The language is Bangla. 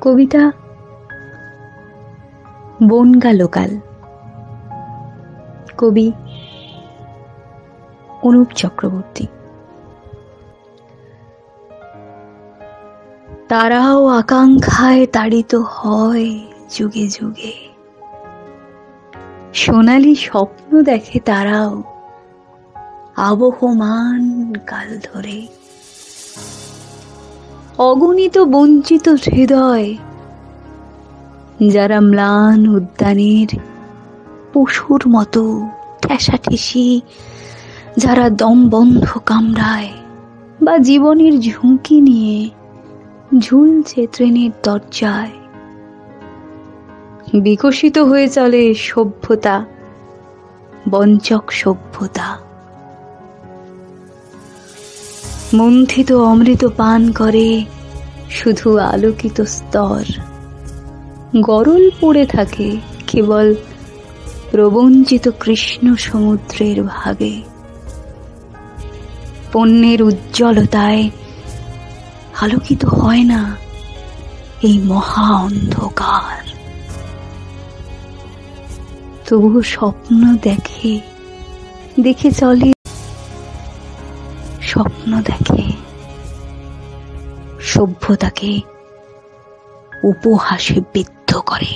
কবিতা বনগা লোকাল, কবি অনুপ চক্রবর্তী। তারাও আকাঙ্ক্ষায় তাড়িত হয় যুগে যুগে, সোনালি স্বপ্ন দেখে তারাও আবহমান কাল ধরে। অগণিত বঞ্চিত হৃদয়, যারা ম্লান উদ্যানের পশুর মতো ঠেসাঠেসি, যারা দম বন্ধ কামড়ায় বা জীবনের ঝুঁকি নিয়ে ঝুলছে ট্রেনের দরজায়। বিকশিত হয়ে চলে সভ্যতা, বঞ্চক সভ্যতা। মন্থিত অমৃত পান করে শুধু আলোকিত স্তর, গরল পড়ে থাকে কেবল প্রবঞ্চিত কৃষ্ণ সমুদ্রের ভাগে। পণ্যের উজ্জ্বলতায় আলোকিত হয় না এই মহা অন্ধকার। তবুও স্বপ্ন দেখে, দেখে চলে, স্বপ্ন দেখে সভ্যতাকে উপহাসে বিদ্ধ করে।